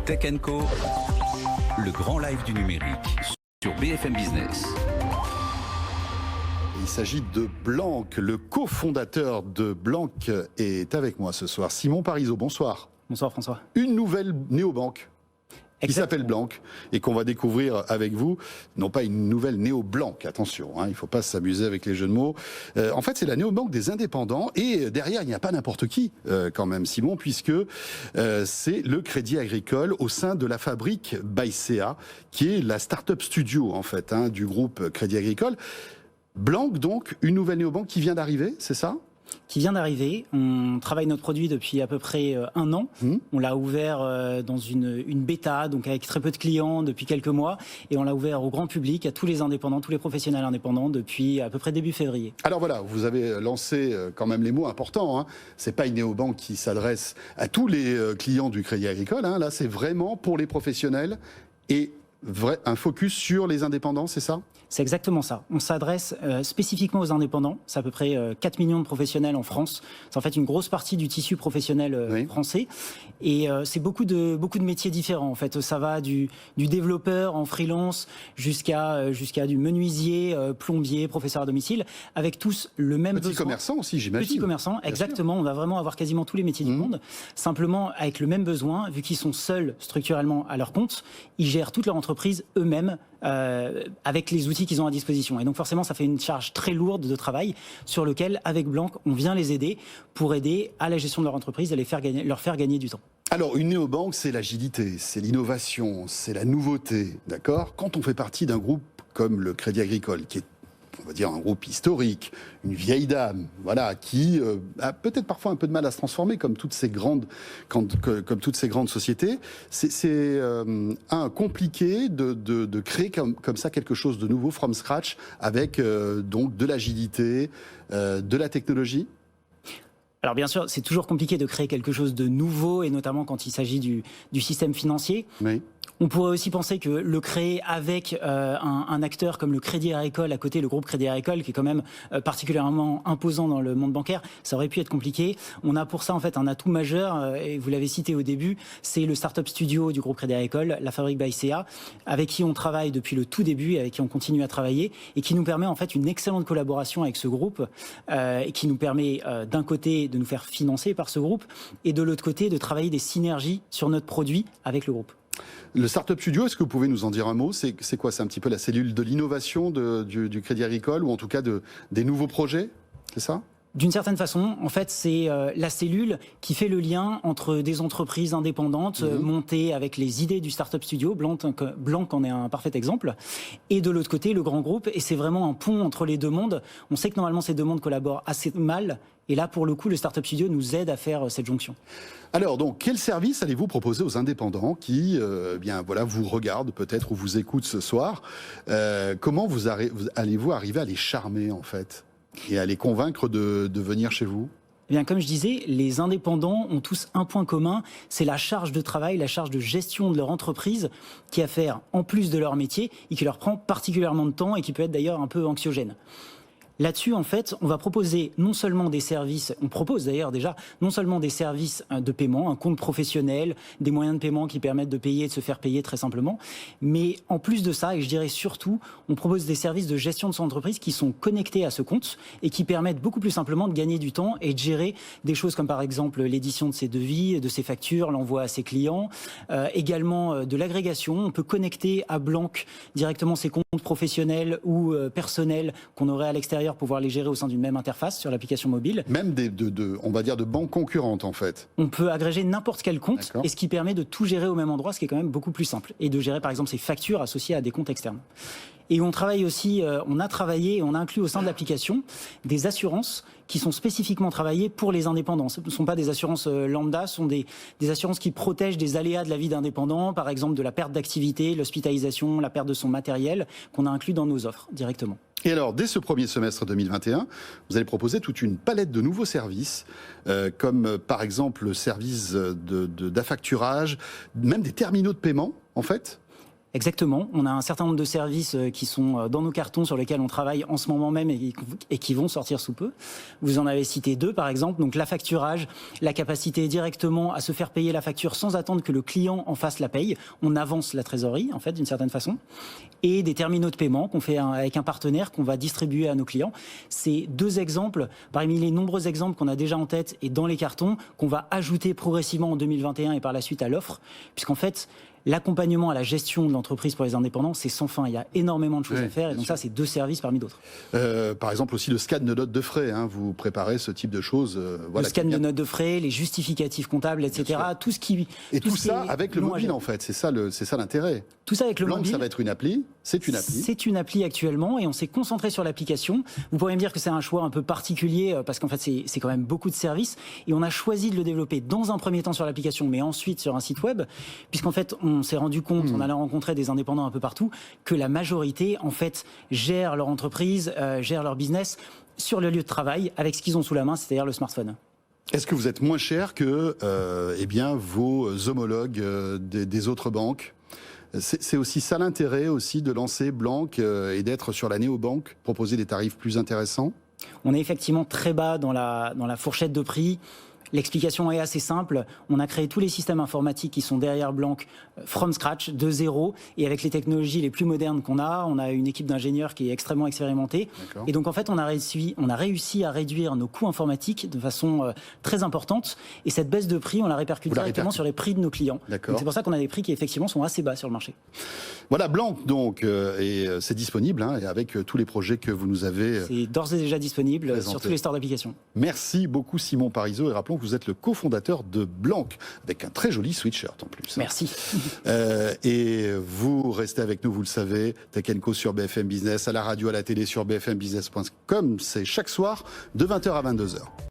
Tech Co, le grand live du numérique sur BFM Business. Il s'agit de Blank, le cofondateur de Blank est avec moi ce soir. Simon Parizeau, bonsoir. Bonsoir François. Une nouvelle néobanque qui s'appelle Blank et qu'on va découvrir avec vous. Non pas une nouvelle néo-Blank, attention, il ne faut pas s'amuser avec les jeux de mots. En fait, c'est la néobanque des indépendants et derrière, il n'y a pas n'importe qui quand même, Simon, puisque c'est le Crédit Agricole au sein de la fabrique Baïséa, qui est la start-up studio en fait du groupe Crédit Agricole. Blank, donc, une nouvelle néobanque qui vient d'arriver, c'est ça ? Qui vient d'arriver. On travaille notre produit depuis à peu près un an. On l'a ouvert dans une bêta, donc avec très peu de clients depuis quelques mois. Et on l'a ouvert au grand public, à tous les indépendants, tous les professionnels indépendants depuis à peu près début février. Alors voilà, vous avez lancé quand même les mots importants. C'est pas une néobanque qui s'adresse à tous les clients du Crédit Agricole. Là, c'est vraiment pour les professionnels et un focus sur les indépendants, c'est ça ? C'est exactement ça. On s'adresse spécifiquement aux indépendants. C'est à peu près 4 millions de professionnels en France. C'est en fait une grosse partie du tissu professionnel français. Et c'est beaucoup de métiers différents. En fait, ça va du développeur en freelance jusqu'à du menuisier, plombier, professeur à domicile, avec tous le même besoin. Petits commerçants aussi, j'imagine. Petits commerçants, exactement. On va vraiment avoir quasiment tous les métiers du monde. Simplement avec le même besoin, vu qu'ils sont seuls structurellement à leur compte, ils gèrent toute leur entreprise eux-mêmes. Avec les outils qu'ils ont à disposition. Et donc forcément, ça fait une charge très lourde de travail sur lequel, avec Blank, on vient les aider pour aider à la gestion de leur entreprise et leur faire gagner du temps. Alors, une néobanque, c'est l'agilité, c'est l'innovation, c'est la nouveauté, d'accord ? Quand on fait partie d'un groupe comme le Crédit Agricole, qui est, on va dire, un groupe historique, une vieille dame, voilà, qui a peut-être parfois un peu de mal à se transformer, comme toutes ces grandes sociétés, c'est compliqué de créer comme ça quelque chose de nouveau from scratch, avec donc de l'agilité, de la technologie. Alors bien sûr, c'est toujours compliqué de créer quelque chose de nouveau, et notamment quand il s'agit du système financier. Oui. On pourrait aussi penser que le créer avec un acteur comme le Crédit Agricole à côté, le groupe Crédit Agricole, qui est quand même particulièrement imposant dans le monde bancaire, ça aurait pu être compliqué. On a pour ça en fait un atout majeur, et vous l'avez cité au début, c'est le Startup Studio du groupe Crédit Agricole, la fabrique Baïséa, avec qui on travaille depuis le tout début, avec qui on continue à travailler, et qui nous permet en fait une excellente collaboration avec ce groupe, et qui nous permet d'un côté de nous faire financer par ce groupe, et de l'autre côté de travailler des synergies sur notre produit avec le groupe. Le Startup Studio, est-ce que vous pouvez nous en dire un mot ? C'est quoi ? C'est un petit peu la cellule de l'innovation du Crédit Agricole, ou en tout cas des nouveaux projets, c'est ça ? D'une certaine façon, en fait, c'est la cellule qui fait le lien entre des entreprises indépendantes montées avec les idées du Startup Studio, Blank en est un parfait exemple, et de l'autre côté, le grand groupe, et c'est vraiment un pont entre les deux mondes. On sait que normalement, ces deux mondes collaborent assez mal, et là, pour le coup, le Startup Studio nous aide à faire cette jonction. Alors, donc, quel service allez-vous proposer aux indépendants qui, vous regardent peut-être ou vous écoutent ce soir ? Comment allez-vous arriver à les charmer, en fait ? Et à les convaincre de venir chez vous ? Eh bien, comme je disais, les indépendants ont tous un point commun, c'est la charge de travail, la charge de gestion de leur entreprise qui a à faire en plus de leur métier et qui leur prend particulièrement de temps et qui peut être d'ailleurs un peu anxiogène. Là-dessus, en fait, on va proposer non seulement des services, on propose d'ailleurs déjà non seulement des services de paiement, un compte professionnel, des moyens de paiement qui permettent de payer et de se faire payer très simplement, mais en plus de ça, et je dirais surtout, on propose des services de gestion de son entreprise qui sont connectés à ce compte et qui permettent beaucoup plus simplement de gagner du temps et de gérer des choses comme par exemple l'édition de ses devis, de ses factures, l'envoi à ses clients, également de l'agrégation. On peut connecter à Blank directement ses comptes professionnels ou personnels qu'on aurait à l'extérieur, pouvoir les gérer au sein d'une même interface sur l'application mobile. Même on va dire de banques concurrentes en fait. On peut agréger n'importe quel compte, et ce qui permet de tout gérer au même endroit, ce qui est quand même beaucoup plus simple, et de gérer par exemple ses factures associées à des comptes externes. Et on travaille aussi, on a travaillé et on a inclus au sein de l'application des assurances qui sont spécifiquement travaillées pour les indépendants. Ce ne sont pas des assurances lambda, ce sont des assurances qui protègent des aléas de la vie d'indépendant, par exemple de la perte d'activité, l'hospitalisation, la perte de son matériel, qu'on a inclus dans nos offres directement. Et alors, dès ce premier semestre 2021, vous allez proposer toute une palette de nouveaux services, comme par exemple le service d'affacturage, même des terminaux de paiement, en fait. Exactement. On a un certain nombre de services qui sont dans nos cartons sur lesquels on travaille en ce moment même et qui vont sortir sous peu. Vous en avez cité 2 par exemple. Donc la facturage, la capacité directement à se faire payer la facture sans attendre que le client en fasse la paye. On avance la trésorerie en fait d'une certaine façon. Et des terminaux de paiement qu'on fait avec un partenaire qu'on va distribuer à nos clients. C'est 2 exemples parmi les nombreux exemples qu'on a déjà en tête et dans les cartons qu'on va ajouter progressivement en 2021 et par la suite à l'offre, puisqu'en fait l'accompagnement à la gestion de l'entreprise pour les indépendants, c'est sans fin. Il y a énormément de choses à faire et donc ça, c'est 2 services parmi d'autres. Par exemple aussi le scan de notes de frais. Vous préparez ce type de choses. Le scan de notes de frais, les justificatifs comptables, etc. Tout ce qui tout ça avec le mobile en fait. C'est ça l'intérêt. Tout ça avec le mobile. Ça va être une appli. C'est une appli. C'est une appli actuellement et on s'est concentré sur l'application. Vous pourriez me dire que c'est un choix un peu particulier parce qu'en fait c'est quand même beaucoup de services et on a choisi de le développer dans un premier temps sur l'application, mais ensuite sur un site web, puisqu'en fait on s'est rendu compte, en allant rencontrer des indépendants un peu partout, que la majorité, en fait, gère leur entreprise, gère leur business sur le lieu de travail avec ce qu'ils ont sous la main, c'est-à-dire le smartphone. Est-ce que vous êtes moins cher que vos homologues des autres banques ? C'est aussi ça l'intérêt aussi de lancer Blank et d'être sur la néobanque, proposer des tarifs plus intéressants ? On est effectivement très bas dans la fourchette de prix. L'explication est assez simple. On a créé tous les systèmes informatiques qui sont derrière Blank from scratch, de zéro, et avec les technologies les plus modernes qu'on a. On a une équipe d'ingénieurs qui est extrêmement expérimentée. Et donc en fait, on a réussi à réduire nos coûts informatiques de façon très importante. Et cette baisse de prix, on la répercute directement sur les prix de nos clients. Donc c'est pour ça qu'on a des prix qui effectivement sont assez bas sur le marché. Voilà, Blank donc, et c'est disponible et avec tous les projets que vous nous avez. C'est d'ores et déjà disponible sur tous les stores d'applications. Merci beaucoup Simon Parisot et rappelons que vous êtes le cofondateur de Blank avec un très joli sweatshirt en plus. Merci. Et vous restez avec nous, vous le savez, Tech & Co sur BFM Business, à la radio, à la télé sur bfmbusiness.com. C'est chaque soir de 20h à 22h.